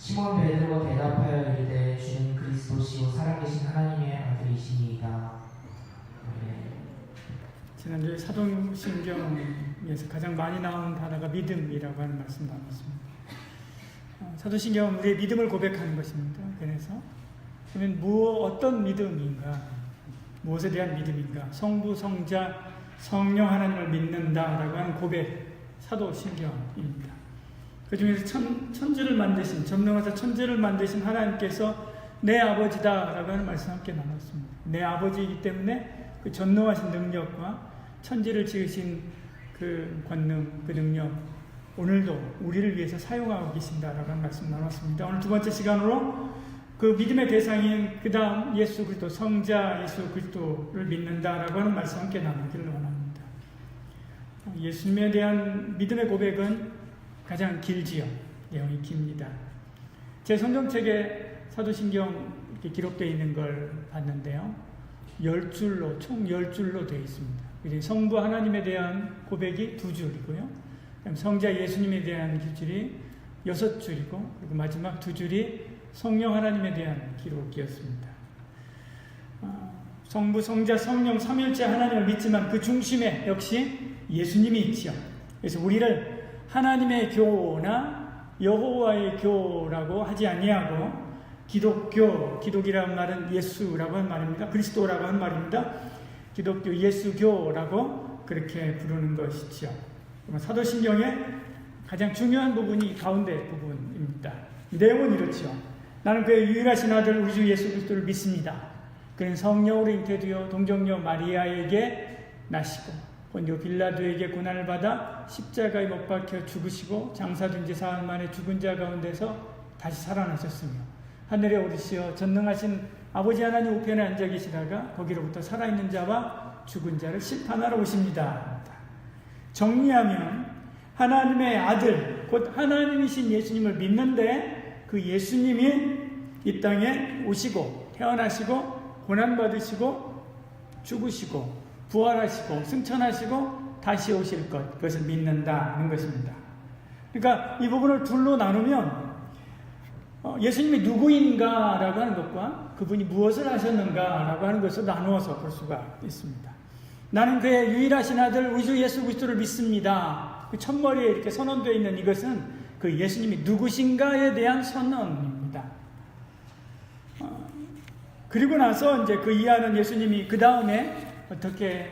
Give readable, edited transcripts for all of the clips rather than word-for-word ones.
시몬 베드로가 대답하여 이르되 주는 그리스도시요 살아계신 하나님의 아들이시니이다. 지난주에 사도신경에서 가장 많이 나온 단어가 믿음이라고 하는 말씀 나눴습니다. 사도신경은 우리의 믿음을 고백하는 것입니다. 그래서 그러면 어떤 믿음인가? 무엇에 대한 믿음인가? 성부, 성자, 성령 하나님을 믿는다라고 하는 고백, 사도신경입니다. 그 중에서 천지를 만드신, 전능하사 천지를 만드신 하나님께서 내 아버지다라고 하는 말씀 함께 나눴습니다. 내 아버지이기 때문에 그 전능하신 능력과 천지를 지으신 그 권능, 그 능력, 오늘도 우리를 위해서 사용하고 계신다라고 하는 말씀 나눴습니다. 오늘 두 번째 시간으로 그 믿음의 대상인 그 다음 예수 그리스도, 성자 예수 그리스도를 믿는다라고 하는 말씀 함께 나누기를 원합니다. 예수님에 대한 믿음의 고백은 가장 길지요. 내용이 깁니다. 제 성경책에 사도신경 이렇게 기록되어 있는 걸 봤는데요. 10줄로, 총 10줄로 되어 있습니다. 성부 하나님에 대한 고백이 2줄이고요. 성자 예수님에 대한 줄이 6줄이고, 그리고 마지막 2줄이 성령 하나님에 대한 기록이었습니다. 성부, 성자, 성령, 삼일째 하나님을 믿지만 그 중심에 역시 예수님이 있지요. 그래서 우리를 하나님의 교나 여호와의 교라고 하지 아니하고 기독교, 기독이라는 말은 예수라고 하는 말입니다. 그리스도라고 하는 말입니다. 기독교 예수교라고 그렇게 부르는 것이죠. 사도신경의 가장 중요한 부분이 가운데 부분입니다. 내용은 이렇죠. 나는 그의 유일하신 아들 우리 주 예수 그리스도를 믿습니다. 그는 성령으로 잉태되어 동정녀 마리아에게 나시고 본디오 빌라도에게 고난을 받아 십자가에 못 박혀 죽으시고 장사된 지 사흘 만에 죽은 자 가운데서 다시 살아나셨으며 하늘에 오르시어 전능하신 아버지 하나님 우편에 앉아 계시다가 거기로부터 살아있는 자와 죽은 자를 심판하러 오십니다. 정리하면 하나님의 아들 곧 하나님이신 예수님을 믿는데 그 예수님이 이 땅에 오시고 태어나시고 고난받으시고 죽으시고 부활하시고 승천하시고 다시 오실 것, 그것을 믿는다는 것입니다. 그러니까 이 부분을 둘로 나누면 예수님이 누구인가라고 하는 것과 그분이 무엇을 하셨는가라고 하는 것을 나누어서 볼 수가 있습니다. 나는 그의 유일하신 아들 우리 주 예수 그리스도를 믿습니다. 그 첫머리에 이렇게 선언되어 있는 이것은 그 예수님이 누구신가에 대한 선언입니다. 그리고 나서 이제 그 이하는 예수님이 그 다음에 어떻게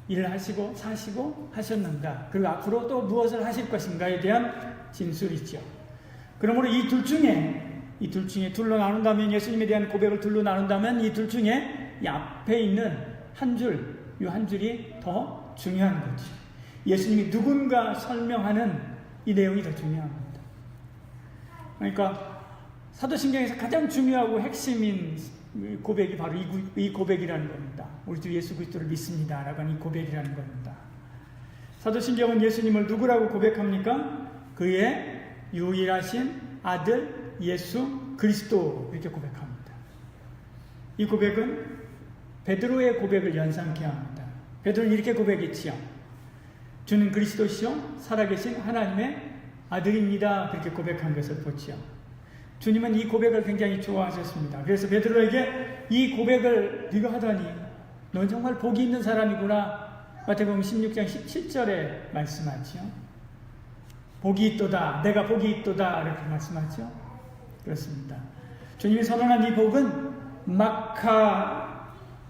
일을 하시고 사시고 하셨는가, 그리고 앞으로 또 무엇을 하실 것인가에 대한 진술이죠. 그러므로 이 둘 중에 둘로 나눈다면, 예수님에 대한 고백을 둘로 나눈다면 이 둘 중에 이 앞에 있는 한 줄, 이 한 줄이 더 중요한 거죠. 예수님이 누군가 설명하는 이 내용이 더 중요합니다. 그러니까 사도신경에서 가장 중요하고 핵심인 고백이 바로 이 고백이라는 겁니다. 우리 주 예수 그리스도를 믿습니다 라고 하는 이 고백이라는 겁니다. 사도신경은 예수님을 누구라고 고백합니까? 그의 유일하신 아들 예수 그리스도, 이렇게 고백합니다. 이 고백은 베드로의 고백을 연상케 합니다. 베드로는 이렇게 고백했지요. 주는 그리스도시요 살아계신 하나님의 아들입니다. 그렇게 고백한 것을 보지요. 주님은 이 고백을 굉장히 좋아하셨습니다. 그래서 베드로에게 이 고백을 네가 하다니 넌 정말 복이 있는 사람이구나. 마태복음 16장 17절에 말씀하죠. 복이 있도다, 내가 복이 있도다, 이렇게 말씀하죠. 그렇습니다. 주님이 선언한 이 복은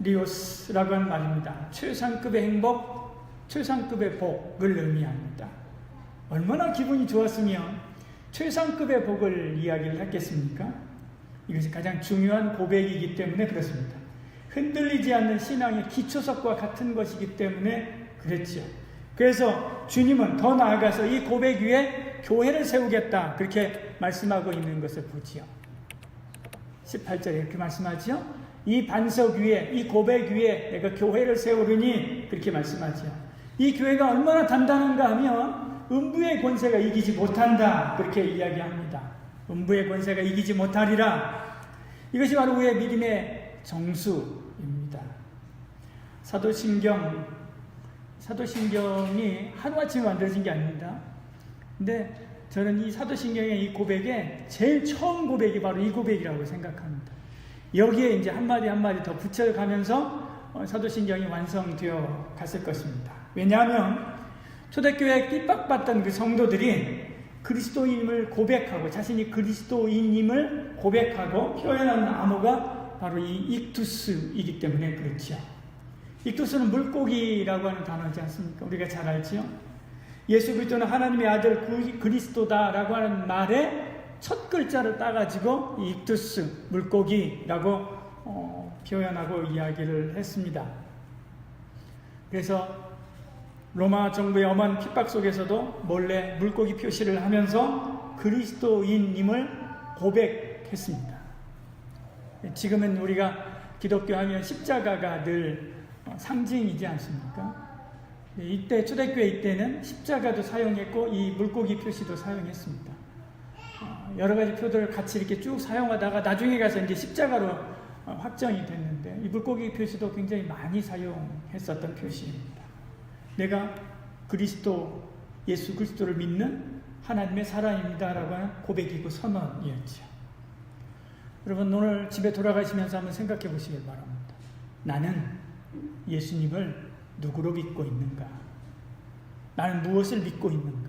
마카리오스라고 하는 말입니다. 최상급의 행복, 최상급의 복을 의미합니다. 얼마나 기분이 좋았으면 최상급의 복을 이야기를 했겠습니까? 이것이 가장 중요한 고백이기 때문에 그렇습니다. 흔들리지 않는 신앙의 기초석과 같은 것이기 때문에 그랬죠. 그래서 주님은 더 나아가서 이 고백 위에 교회를 세우겠다, 그렇게 말씀하고 있는 것을 보지요. 18절에 이렇게 말씀하죠. 이 반석 위에, 이 고백 위에 내가 교회를 세우리니, 그렇게 말씀하죠. 이 교회가 얼마나 단단한가 하면 음부의 권세가 이기지 못한다, 그렇게 이야기합니다. 음부의 권세가 이기지 못하리라. 이것이 바로 우리의 믿음의 정수입니다. 사도신경이 하루아침에 만들어진 게 아닙니다. 근데 저는 이 사도신경의 이 고백에 제일 처음 고백이 바로 이 고백이라고 생각합니다. 여기에 이제 한마디 한마디 더 붙여가면서 사도신경이 완성되어 갔을 것입니다. 왜냐하면 초대교회에 핍박받던 그 성도들이 그리스도인임을 고백하고 자신이 그리스도인임을 고백하고 표현하는 암호가 바로 이 익투스이기 때문에 그렇죠. 익투스는 물고기라고 하는 단어지 않습니까? 우리가 잘 알죠? 예수 그리스도는 하나님의 아들 그리스도다라고 하는 말에 첫 글자를 따가지고 이 익투스, 물고기라고 표현하고 이야기를 했습니다. 그래서 로마 정부의 엄한 핍박 속에서도 몰래 물고기 표시를 하면서 그리스도인임을 고백했습니다. 지금은 우리가 기독교 하면 십자가가 늘 상징이지 않습니까? 이때 초대교회 이때는 십자가도 사용했고 이 물고기 표시도 사용했습니다. 여러 가지 표들을 같이 이렇게 쭉 사용하다가 나중에 가서 이제 십자가로 확정이 됐는데 이 물고기 표시도 굉장히 많이 사용했었던 표시입니다. 내가 그리스도, 예수 그리스도를 믿는 하나님의 사람입니다라고 하는 고백이고 선언이었죠. 여러분 오늘 집에 돌아가시면서 한번 생각해 보시길 바랍니다. 나는 예수님을 누구로 믿고 있는가? 나는 무엇을 믿고 있는가?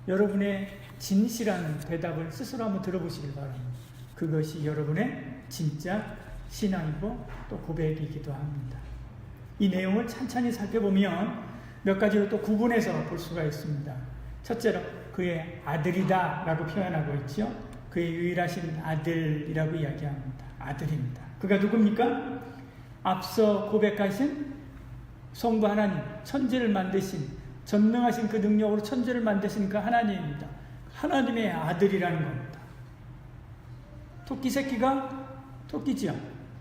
여러분의 진실한 대답을 스스로 한번 들어보시길 바랍니다. 그것이 여러분의 진짜 신앙이고 또 고백이기도 합니다. 이 내용을 찬찬히 살펴보면 몇 가지로 또 구분해서 볼 수가 있습니다. 첫째로 그의 아들이다 라고 표현하고 있죠. 그의 유일하신 아들이라고 이야기합니다. 아들입니다. 그가 누굽니까? 앞서 고백하신 성부 하나님, 천지를 만드신, 전능하신 그 능력으로 천지를 만드신 그 하나님입니다. 하나님의 아들이라는 겁니다. 토끼 새끼가 토끼지요.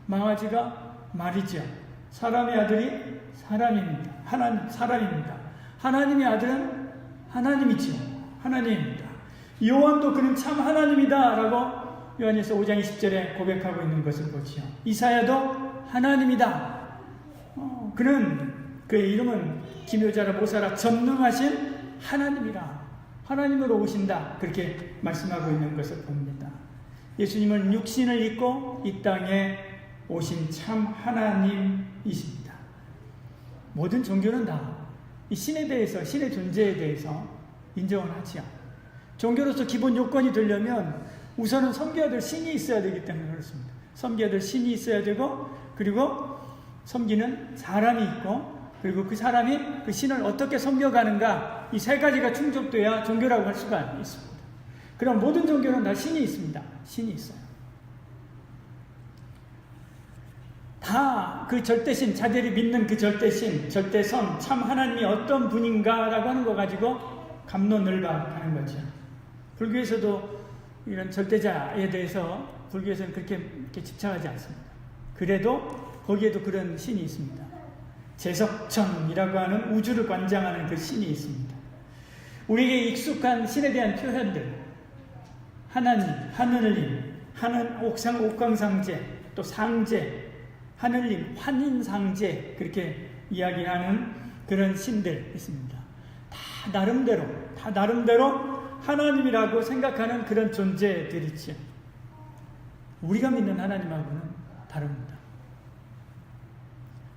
망아지가 말이지요. 사람의 아들이 사람입니다. 사람입니다. 하나님의 아들은 하나님이지요. 하나님입니다. 요한도 그는 참 하나님이다 라고 요한일서 5장 20절에 고백하고 있는 것을 보지요. 이사야도 하나님이다. 그의 이름은 기묘자라 모사라 전능하신 하나님이라. 하나님으로 오신다. 그렇게 말씀하고 있는 것을 봅니다. 예수님은 육신을 입고 이 땅에 오신 참 하나님이십니다. 모든 종교는 다 이 신에 대해서, 신의 존재에 대해서 인정을 하지요. 종교로서 기본 요건이 되려면 우선은 섬겨야 될 신이 있어야 되기 때문에 그렇습니다. 섬겨야 될 신이 있어야 되고, 그리고 섬기는 사람이 있고, 그리고 그 사람이 그 신을 어떻게 섬겨가는가, 이 세 가지가 충족돼야 종교라고 할 수가 있습니다. 그럼 모든 종교는 다 신이 있습니다. 신이 있어요. 다 그 절대신, 자들이 믿는 그 절대신, 절대선, 참 하나님이 어떤 분인가라고 하는 거 가지고 갑론을박하는 거죠. 불교에서도 이런 절대자에 대해서 불교에서는 그렇게 집착하지 않습니다. 그래도 거기에도 그런 신이 있습니다. 제석천이라고 하는 우주를 관장하는 그 신이 있습니다. 우리에게 익숙한 신에 대한 표현들, 하나님, 하늘님, 옥광상제, 또 상제, 하늘님, 환인상제, 그렇게 이야기하는 그런 신들 있습니다. 다 나름대로 하나님이라고 생각하는 그런 존재들이죠. 우리가 믿는 하나님하고는 다릅니다.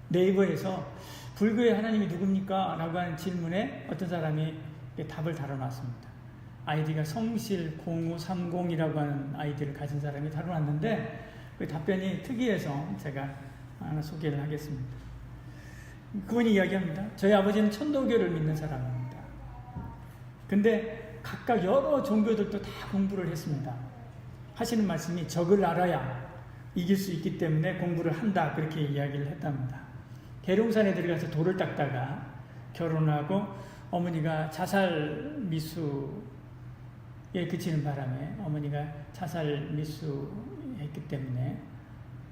네이버에서 불교의 하나님이 누굽니까? 라고 하는 질문에 어떤 사람이 답을 달아놨습니다. 아이디가 성실0530이라고 하는 아이디를 가진 사람이 달아놨는데 그 답변이 특이해서 제가 하나 소개를 하겠습니다. 그분이 이야기합니다. 저희 아버지는 천도교를 믿는 사람입니다. 근데 각각 여러 종교들도 다 공부를 했습니다. 하시는 말씀이 적을 알아야 이길 수 있기 때문에 공부를 한다, 그렇게 이야기를 했답니다. 계룡산에 들어가서 돌을 닦다가 결혼하고 어머니가 자살 미수에 그치는 바람에 어머니가 자살 미수했기 때문에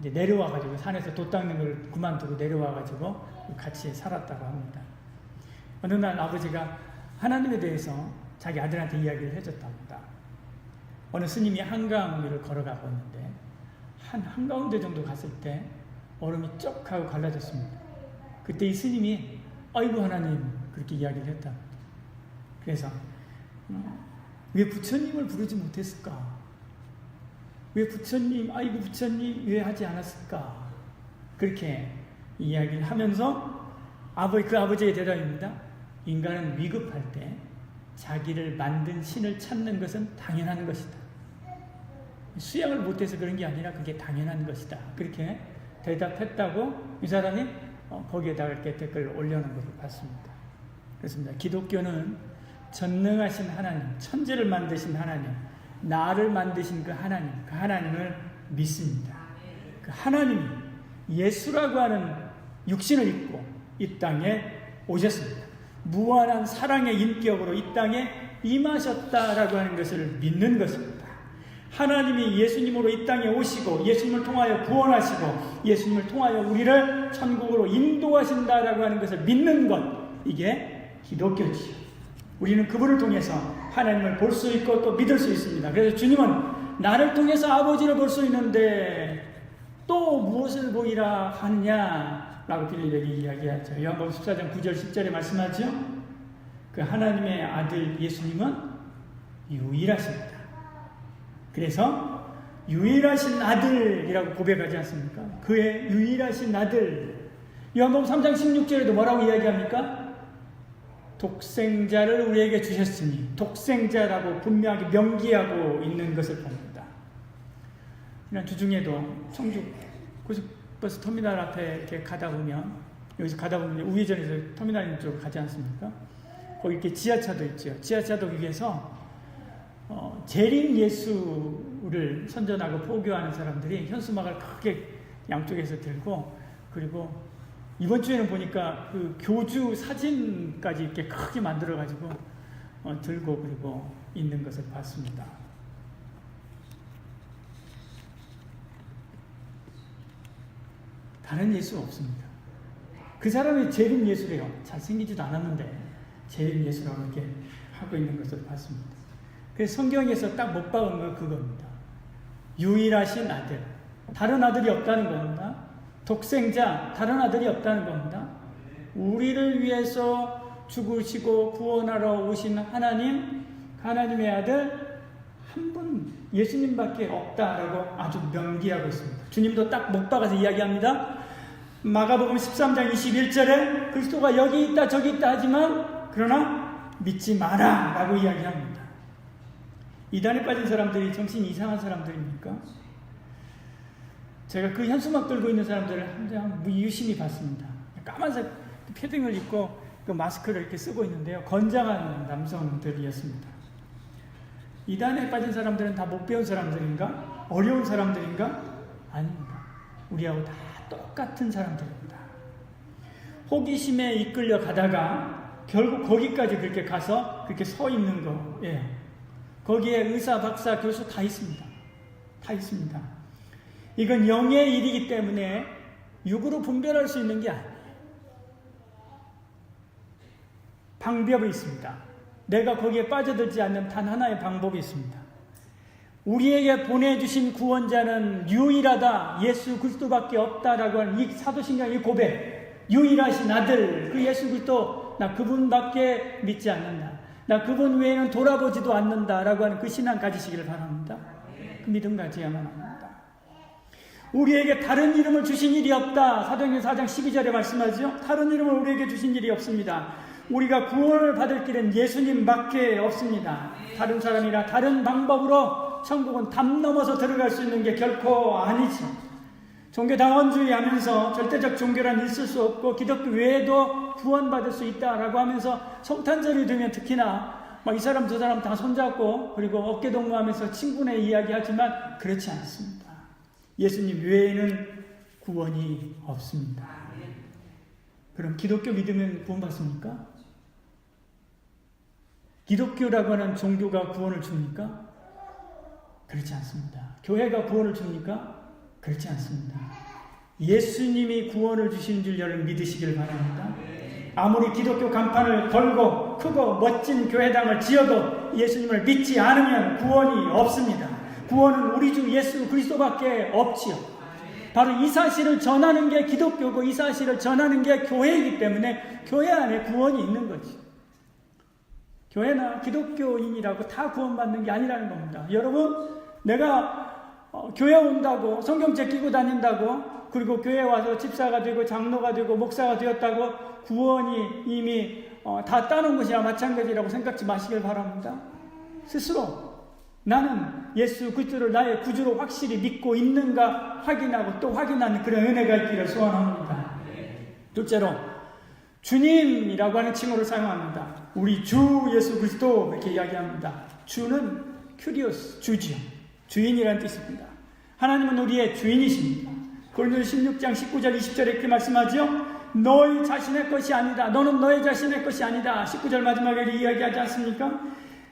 이제 내려와가지고 산에서 돛 닦는 걸 그만두고 내려와가지고 같이 살았다고 합니다. 어느 날 아버지가 하나님에 대해서 자기 아들한테 이야기를 해줬답니다. 어느 스님이 한강 위를 걸어가고 있는데 한가운데 정도 갔을 때 얼음이 쩍 하고 갈라졌습니다. 그때 이 스님이 아이고 하나님, 그렇게 이야기를 했답니다. 그래서 왜 부처님을 부르지 못했을까? 왜 부처님, 아이고 부처님 왜 하지 않았을까? 그렇게 이야기를 하면서 그 아버지의 대답입니다. 인간은 위급할 때 자기를 만든 신을 찾는 것은 당연한 것이다. 수양을 못해서 그런 게 아니라 그게 당연한 것이다. 그렇게 대답했다고 이 사람이 거기에다가 이렇게 댓글을 올려놓은 것을 봤습니다. 그렇습니다. 기독교는 전능하신 하나님, 천지를 만드신 하나님, 나를 만드신 그 하나님을 믿습니다. 그 하나님이 예수라고 하는 육신을 입고 이 땅에 오셨습니다. 무한한 사랑의 인격으로 이 땅에 임하셨다라고 하는 것을 믿는 것입니다. 하나님이 예수님으로 이 땅에 오시고 예수님을 통하여 구원하시고 예수님을 통하여 우리를 천국으로 인도하신다라고 하는 것을 믿는 것, 이게 기독교지요. 우리는 그분을 통해서 하나님을 볼 수 있고 또 믿을 수 있습니다. 그래서 주님은 나를 통해서 아버지를 볼 수 있는데 또 무엇을 보이라 하느냐라고 빌립에게 이야기하죠. 요한복음 14장 9절 10절에 말씀하죠. 그 하나님의 아들 예수님은 유일하십니다. 그래서 유일하신 아들이라고 고백하지 않습니까? 그의 유일하신 아들. 요한복음 3장 16절에도 뭐라고 이야기합니까? 독생자를 우리에게 주셨으니, 독생자라고 분명하게 명기하고 있는 것을 봅니다. 지난 주중에도 청주 고속버스 터미널 앞에 이렇게 가다 보면, 여기서 가다 보면 우회전에서 터미널 쪽으로 가지 않습니까? 거기 이렇게 지하차도 있죠. 지하차도 위에서 재림 예수를 선전하고 포교하는 사람들이 현수막을 크게 양쪽에서 들고, 그리고 이번 주에는 보니까 그 교주 사진까지 이렇게 크게 만들어가지고 들고 그리고 있는 것을 봤습니다. 다른 예수 없습니다. 그 사람이 재림 예수래요. 잘생기지도 않았는데 재림 예수라고 이렇게 하고 있는 것을 봤습니다. 그래서 성경에서 딱 못 박은 거 그겁니다. 유일하신 아들. 다른 아들이 없다는 겁니다. 독생자, 다른 아들이 없다는 겁니다. 우리를 위해서 죽으시고 구원하러 오신 하나님, 하나님의 아들 한 분, 예수님밖에 없다라고 아주 명기하고 있습니다. 주님도 딱 못 박아서 이야기합니다. 마가복음 13장 21절에 그리스도가 여기 있다 저기 있다 하지만 그러나 믿지 마라 라고 이야기합니다. 이단에 빠진 사람들이 정신이 이상한 사람들입니까? 제가 그 현수막 들고 있는 사람들을 항상 유심히 봤습니다. 까만색 패딩을 입고 그 마스크를 이렇게 쓰고 있는데요. 건장한 남성들이었습니다. 이단에 빠진 사람들은 다 못 배운 사람들인가? 어려운 사람들인가? 아닙니다. 우리하고 다 똑같은 사람들입니다. 호기심에 이끌려 가다가 결국 거기까지 그렇게 가서 그렇게 서 있는 거예요. 거기에 의사, 박사, 교수 다 있습니다. 다 있습니다. 이건 영의 일이기 때문에 육으로 분별할 수 있는 게 아니에요. 방법이 있습니다. 내가 거기에 빠져들지 않는 단 하나의 방법이 있습니다. 우리에게 보내주신 구원자는 유일하다, 예수 그리스도밖에 없다라고 하는 이 사도신경의 고백, 유일하신 아들, 그 예수 그리스도, 나 그분밖에 믿지 않는다. 나 그분 외에는 돌아보지도 않는다라고 하는 그 신앙 가지시기를 바랍니다. 그 믿음 가져야만 합니다. 우리에게 다른 이름을 주신 일이 없다. 사도행전 4장 12절에 말씀하죠. 다른 이름을 우리에게 주신 일이 없습니다. 우리가 구원을 받을 길은 예수님밖에 없습니다. 다른 사람이나 다른 방법으로 천국은 담 넘어서 들어갈 수 있는 게 결코 아니죠. 종교당원주의 하면서 절대적 종교란 있을 수 없고 기독교 외에도 구원받을 수 있다라고 하면서 성탄절이 되면 특히나 막 이 사람 저 사람 다 손잡고 그리고 어깨동무하면서 친구네 이야기하지만 그렇지 않습니다. 예수님 외에는 구원이 없습니다. 그럼 기독교 믿으면 구원받습니까? 기독교라고 하는 종교가 구원을 줍니까? 그렇지 않습니다. 교회가 구원을 줍니까? 그렇지 않습니다. 예수님이 구원을 주신 줄 여러분 믿으시길 바랍니다. 아무리 기독교 간판을 걸고 크고 멋진 교회당을 지어도 예수님을 믿지 않으면 구원이 없습니다. 구원은 우리 주 예수 그리스도밖에 없지요. 바로 이 사실을 전하는 게 기독교고 이 사실을 전하는 게 교회이기 때문에 교회 안에 구원이 있는 거지. 교회나 기독교인이라고 다 구원받는 게 아니라는 겁니다. 여러분, 내가 교회 온다고 성경책 끼고 다닌다고 그리고 교회 와서 집사가 되고 장로가 되고 목사가 되었다고 구원이 이미 다 따놓은 것이나 마찬가지라고 생각지 마시길 바랍니다. 스스로 나는 예수 그리스도를 나의 구주로 확실히 믿고 있는가 확인하고 또 확인하는 그런 은혜가 있기를 소원합니다. 둘째로 주님이라고 하는 칭호를 사용합니다. 우리 주 예수 그리스도 이렇게 이야기합니다. 주는 큐리오스, 주지요. 주인이라는 뜻입니다. 하나님은 우리의 주인이십니다. 고린도서 16장 19절 20절에 이렇게 말씀하죠. 너희 자신의 것이 아니다. 너는 너희 자신의 것이 아니다. 19절 마지막에 이야기하지 않습니까?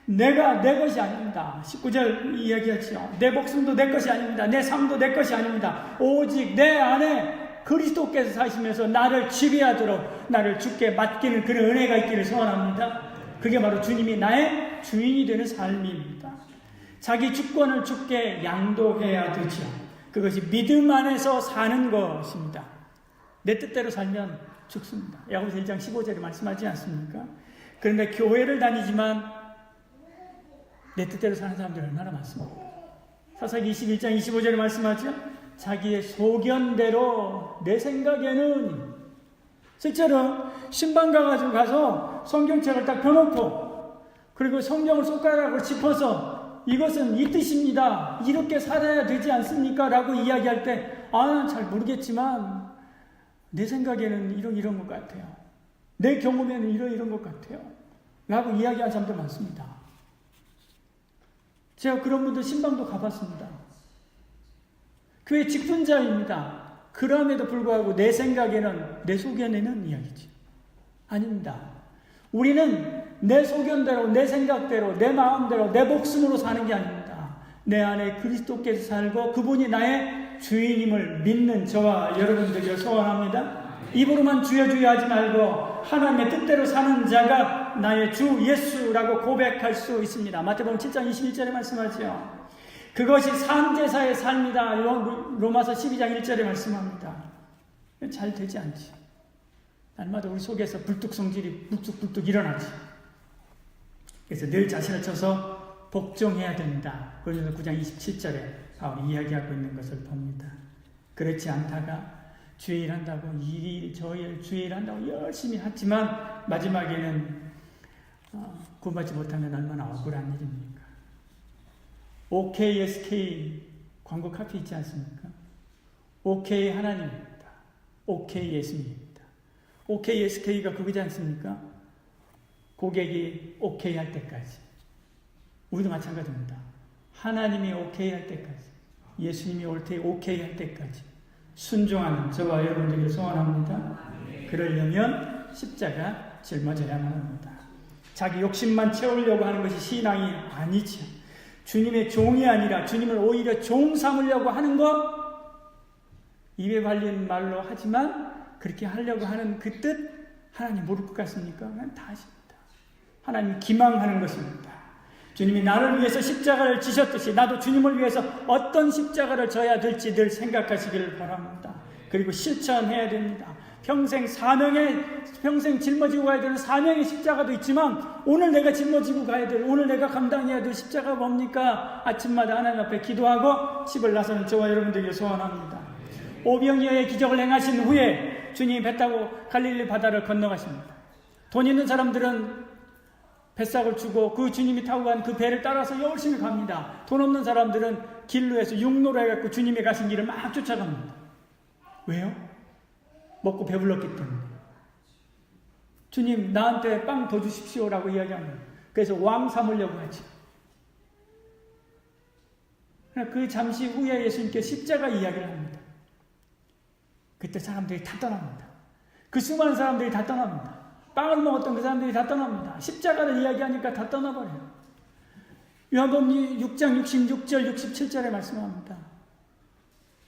내가 내 것이 아닙니다. 19절 이야기하죠. 내 목숨도 내 것이 아닙니다. 내 삶도 내 것이 아닙니다. 오직 내 안에 그리스도께서 사시면서 나를 지배하도록 나를 주께 맡기는 그런 은혜가 있기를 소원합니다. 그게 바로 주님이 나의 주인이 되는 삶입니다. 자기 주권을 주께 양도해야 되죠. 그것이 믿음 안에서 사는 것입니다. 내 뜻대로 살면 죽습니다. 야고보서 1장 15절에 말씀하지 않습니까? 그런데 교회를 다니지만 내 뜻대로 사는 사람들이 얼마나 많습니까? 사사기 21장 25절에 말씀하죠. 자기의 소견대로 내 생각에는 실제로 신방 가서 성경책을 딱 펴놓고 그리고 성경을 손가락으로 짚어서 이것은 이 뜻입니다. 이렇게 살아야 되지 않습니까? 라고 이야기할 때 난 잘 모르겠지만 내 생각에는 이런 것 같아요. 내 경험에는 이런 것 같아요. 라고 이야기하는 사람들 많습니다. 제가 그런 분들 신방도 가봤습니다. 교회 직분자입니다. 그럼에도 불구하고 내 생각에는 내 소견에는 이야기지. 아닙니다. 우리는 내 소견대로 내 생각대로 내 마음대로 내 목숨으로 사는 게 아닙니다. 내 안에 그리스도께서 살고 그분이 나의 주인임을 믿는 저와 여러분들이 소원합니다. 입으로만 주여 주여 하지 말고 하나님의 뜻대로 사는 자가 나의 주 예수라고 고백할 수 있습니다. 마태복음 7장 21절에 말씀하죠. 그것이 산제사의 삶이다. 로마서 12장 1절에 말씀합니다. 잘 되지 않지. 날마다 우리 속에서 불뚝성질이 불뚝불뚝 일어나지. 그래서 늘 자신을 쳐서 복종해야 된다. 고린도서 9장 27절에 바울이 이야기하고 있는 것을 봅니다. 그렇지 않다가 주의 일한다고 이일 저일 주의 일한다고 열심히 하지만 마지막에는 구원받지 못하면 얼마나 억울한 일입니까? OKSK 광고 카피 있지 않습니까? OK 하나님입니다. OK 예수님입니다. OKSK가 그거지 않습니까? 고객이 OK 할 때까지. 우리도 마찬가지입니다. 하나님이 OK 할 때까지. 예수님이 OK 할 때까지. 순종하는 저와 여러분들에게 소원합니다. 그러려면 십자가 짊어져야만 합니다. 자기 욕심만 채우려고 하는 것이 신앙이 아니죠. 주님의 종이 아니라 주님을 오히려 종 삼으려고 하는 것, 입에 발린 말로 하지만 그렇게 하려고 하는 그 뜻 하나님 모를 것 같습니까? 그냥 다 아십니다. 하나님 기망하는 것입니다. 주님이 나를 위해서 십자가를 지셨듯이 나도 주님을 위해서 어떤 십자가를 져야 될지 늘 생각하시기를 바랍니다. 그리고 실천해야 됩니다. 평생 짊어지고 가야 되는 사명의 십자가도 있지만 오늘 내가 짊어지고 가야 될, 오늘 내가 감당해야 될 십자가가 뭡니까? 아침마다 하나님 앞에 기도하고 집을 나서는 저와 여러분들에게 소원합니다. 오병이어의 기적을 행하신 후에 주님이 배 타고 갈릴리 바다를 건너가십니다. 돈 있는 사람들은 뱃삭을 주고 그 주님이 타고 간 그 배를 따라서 열심히 갑니다. 돈 없는 사람들은 길로 해서 육로로 해갖고 주님이 가신 길을 막 쫓아갑니다. 왜요? 먹고 배불렀기 때문에. 주님 나한테 빵 더 주십시오라고 이야기합니다. 그래서 왕 삼으려고 하죠. 그 잠시 후에 예수님께 십자가 이야기를 합니다. 그때 사람들이 다 떠납니다. 그 수많은 사람들이 다 떠납니다. 빵을 먹었던 그 사람들이 다 떠납니다. 십자가를 이야기하니까 다 떠나버려요. 요한복음 6장 66절 67절에 말씀합니다.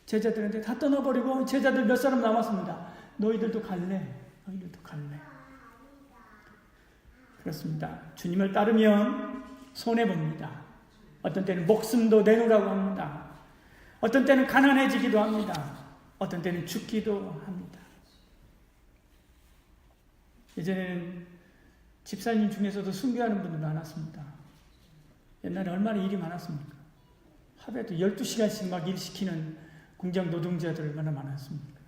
제자들한테 다 떠나버리고 제자들 몇 사람 남았습니다. 너희들도 갈래? 너희들도 갈래? 그렇습니다. 주님을 따르면 손해봅니다. 어떤 때는 목숨도 내놓으라고 합니다. 어떤 때는 가난해지기도 합니다. 어떤 때는 죽기도 합니다. 예전에는 집사님 중에서도 순교하는 분들 많았습니다. 옛날에 얼마나 일이 많았습니까? 하루에도 12시간씩 막 일시키는 공장 노동자들 얼마나 많았습니까?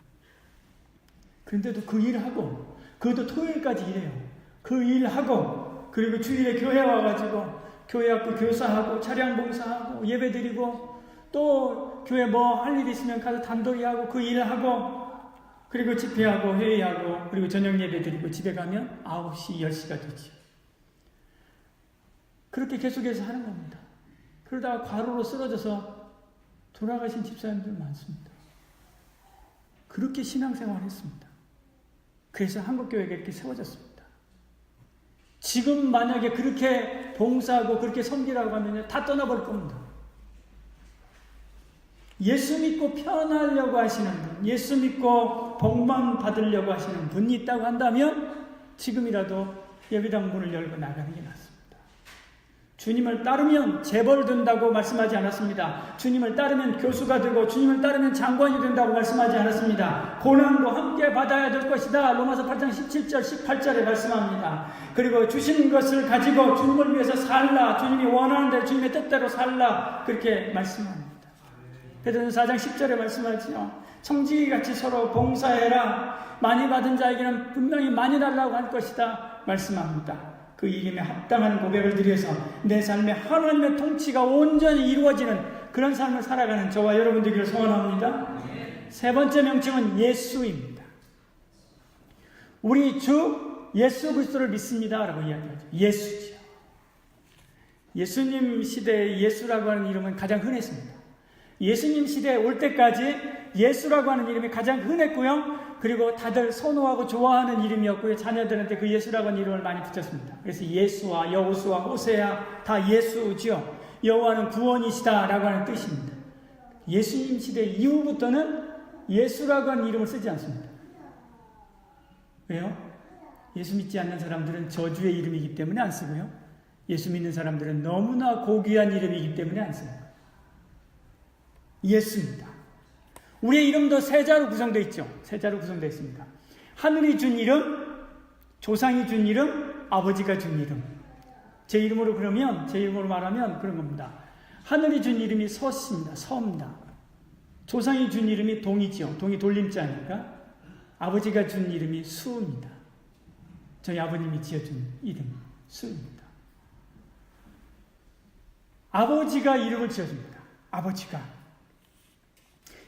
그런데도 그 일하고, 그것도 토요일까지 일해요. 그 일하고, 그리고 주일에 교회 와가지고, 교회 앞에 교사하고, 차량 봉사하고, 예배 드리고, 또 교회 뭐 할 일 있으면 가서 단도리하고, 그 일하고, 그리고 집회하고, 회의하고, 그리고 저녁 예배 드리고, 집에 가면 9시, 10시가 되죠. 그렇게 계속해서 하는 겁니다. 그러다가 과로로 쓰러져서 돌아가신 집사님들 많습니다. 그렇게 신앙생활을 했습니다. 그래서 한국교회가 이렇게 세워졌습니다. 지금 만약에 그렇게 봉사하고 그렇게 섬기라고 하면 다 떠나버릴 겁니다. 예수 믿고 편하려고 하시는 분, 예수 믿고 복만 받으려고 하시는 분이 있다고 한다면 지금이라도 예배당 문을 열고 나가는 게 낫습니다. 주님을 따르면 재벌 된다고 말씀하지 않았습니다. 주님을 따르면 교수가 되고 주님을 따르면 장관이 된다고 말씀하지 않았습니다. 고난도 함께 받아야 될 것이다. 로마서 8장 17절 18절에 말씀합니다. 그리고 주신 것을 가지고 주님을 위해서 살라. 주님이 원하는 대로 주님의 뜻대로 살라. 그렇게 말씀합니다. 베드로전서 4장 10절에 말씀하지요. 청지기같이 서로 봉사해라. 많이 받은 자에게는 분명히 많이 달라고 할 것이다. 말씀합니다. 그 이름에 합당한 고백을 드려서 내 삶에 하나님의 통치가 온전히 이루어지는 그런 삶을 살아가는 저와 여러분 되기를 소원합니다. 세 번째 명칭은 예수입니다. 우리 주 예수 그리스도를 믿습니다 라고 이야기하죠. 예수죠. 예수님 시대에 예수라고 하는 이름은 가장 흔했습니다. 예수님 시대에 올 때까지 예수라고 하는 이름이 가장 흔했고요. 그리고 다들 선호하고 좋아하는 이름이었고요. 자녀들한테 그 예수라고 하는 이름을 많이 붙였습니다. 그래서 예수와 여호수아, 호세아 다 예수죠. 여호와는 구원이시다라고 하는 뜻입니다. 예수님 시대 이후부터는 예수라고 하는 이름을 쓰지 않습니다. 왜요? 예수 믿지 않는 사람들은 저주의 이름이기 때문에 안 쓰고요. 예수 믿는 사람들은 너무나 고귀한 이름이기 때문에 안 씁니다. 예수입니다. 우리의 이름도 세 자로 구성되어 있죠. 세 자로 구성되어 있습니다. 하늘이 준 이름, 조상이 준 이름, 아버지가 준 이름. 제 이름으로 말하면 그런 겁니다. 하늘이 준 이름이 서씨입니다. 서입니다. 조상이 준 이름이 동이죠. 동이 돌림자니까. 아버지가 준 이름이 수입니다. 저희 아버님이 지어준 이름 수입니다. 아버지가 이름을 지어줍니다. 아버지가.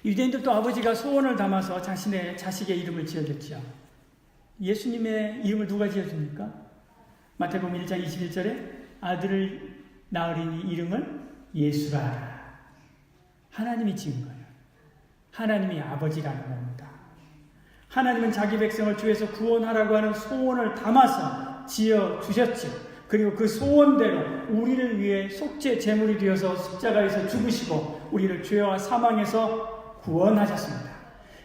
유대인들도 아버지가 소원을 담아서 자식의 이름을 지어줬죠. 예수님의 이름을 누가 지어줍니까? 마태복음 1장 21절에 아들을 낳으리니 이름을 예수라 하라. 하나님이 지은 거예요. 하나님이 아버지라는 겁니다. 하나님은 자기 백성을 주에서 구원하라고 하는 소원을 담아서 지어주셨죠. 그리고 그 소원대로 우리를 위해 속죄 제물이 되어서 십자가에서 죽으시고 우리를 죄와 사망에서 구원하셨습니다.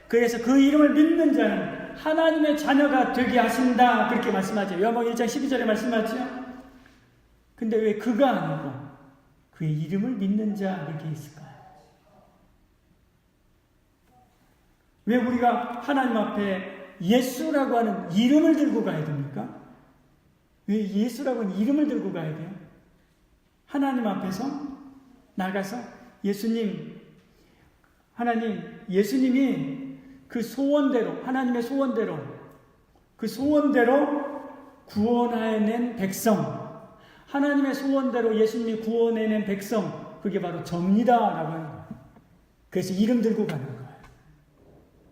그래서 그 이름을 믿는 자는 하나님의 자녀가 되게 하신다. 그렇게 말씀하죠. 요한복음 1장 12절에 말씀하죠. 근데 왜 그가 아니고 그의 이름을 믿는 자 이렇게 있을까요? 왜 우리가 하나님 앞에 예수라고 하는 이름을 들고 가야 됩니까? 왜 예수라고 하는 이름을 들고 가야 돼요? 하나님 앞에서 나가서 하나님, 예수님이 그 소원대로, 하나님의 소원대로, 그 소원대로 구원해낸 백성, 하나님의 소원대로 예수님이 구원해낸 백성, 그게 바로 접니다라고 하는 거예요. 그래서 이름 들고 가는 거예요.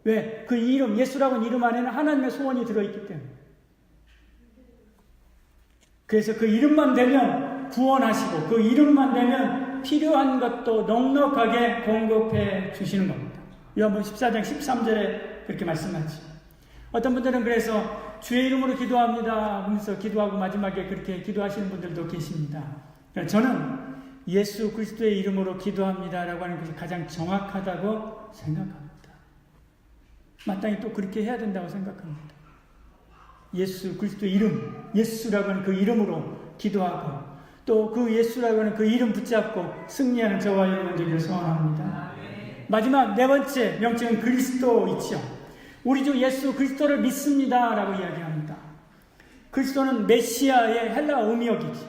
왜? 그 이름, 예수라고 하는 이름 안에는 하나님의 소원이 들어있기 때문에. 그래서 그 이름만 되면 구원하시고, 그 이름만 되면 필요한 것도 넉넉하게 공급해 주시는 겁니다. 요한복음 14장 13절에 그렇게 말씀하지. 어떤 분들은 그래서 주의 이름으로 기도합니다 하면서 기도하고 마지막에 그렇게 기도하시는 분들도 계십니다. 저는 예수 그리스도의 이름으로 기도합니다라고 하는 것이 가장 정확하다고 생각합니다. 마땅히 또 그렇게 해야 된다고 생각합니다. 예수 그리스도의 이름, 예수라고 하는 그 이름으로 기도하고 또 그 예수라고 하는 그 이름 붙잡고 승리하는 저와 여러분 되기를 소원합니다. 마지막 네 번째 명칭은 그리스도 있죠. 우리 주 예수 그리스도를 믿습니다 라고 이야기합니다. 그리스도는 메시아의 헬라 의미역이지.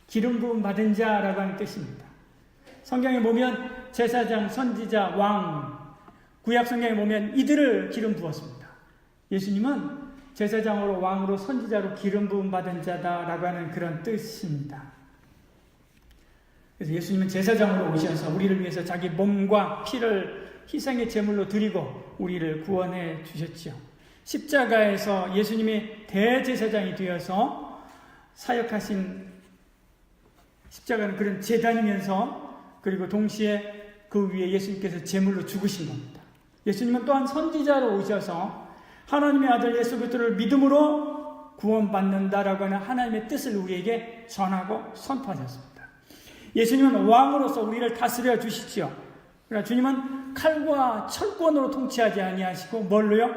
기름 부음 받은 자라고 하는 뜻입니다. 성경에 보면 제사장, 선지자, 왕, 구약 성경에 보면 이들을 기름 부었습니다. 예수님은 제사장으로, 왕으로, 선지자로 기름 부음 받은 자다라고 하는 그런 뜻입니다. 그래서 예수님은 제사장으로 오셔서 우리를 위해서 자기 몸과 피를 희생의 제물로 드리고 우리를 구원해 주셨지요. 십자가에서 예수님이 대제사장이 되어서 사역하신, 십자가는 그런 제단이면서 그리고 동시에 그 위에 예수님께서 제물로 죽으신 겁니다. 예수님은 또한 선지자로 오셔서 하나님의 아들 예수 그리스도를 믿음으로 구원받는다라고 하는 하나님의 뜻을 우리에게 전하고 선포하셨습니다. 예수님은 왕으로서 우리를 다스려 주시지요. 그러나 주님은 칼과 철권으로 통치하지 아니하시고 뭘로요?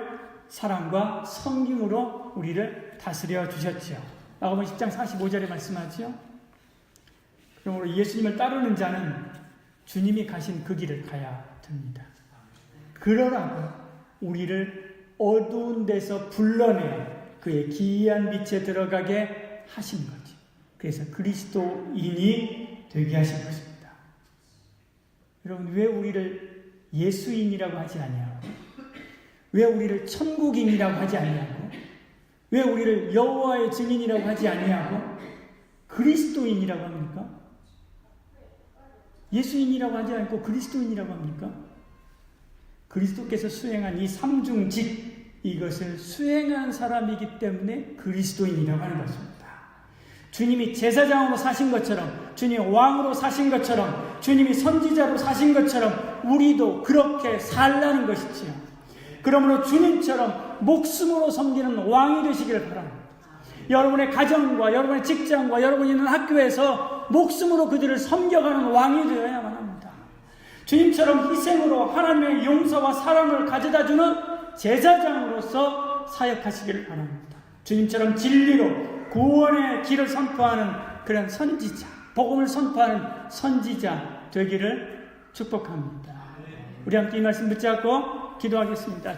사랑과 섬김으로 우리를 다스려 주셨지요. 마가복음 10장 45절에 말씀하지요. 그러므로 예수님을 따르는 자는 주님이 가신 그 길을 가야 됩니다. 그러라고 우리를 어두운 데서 불러내 그의 기이한 빛에 들어가게 하신 거지. 그래서 그리스도인이 되게 하신 것입니다. 여러분, 왜 우리를 예수인이라고 하지 아니하고, 왜 우리를 천국인이라고 하지 아니하고, 왜 우리를 여호와의 증인이라고 하지 아니하고 그리스도인이라고 합니까? 예수인이라고 하지 않고 그리스도인이라고 합니까? 그리스도께서 수행한 이 삼중직, 이것을 수행한 사람이기 때문에 그리스도인이라고 하는 것입니다. 주님이 제사장으로 사신 것처럼, 주님이 왕으로 사신 것처럼, 주님이 선지자로 사신 것처럼 우리도 그렇게 살라는 것이지요. 그러므로 주님처럼 목숨으로 섬기는 왕이 되시기를 바랍니다. 여러분의 가정과 여러분의 직장과 여러분이 있는 학교에서 목숨으로 그들을 섬겨가는 왕이 되어야만 합니다. 주님처럼 희생으로 하나님의 용서와 사랑을 가져다주는 제사장으로서 사역하시기를 바랍니다. 주님처럼 진리로 구원의 길을 선포하는 그런 선지자, 복음을 선포하는 선지자 되기를 축복합니다. 우리 함께 이 말씀 붙잡고 기도하겠습니다.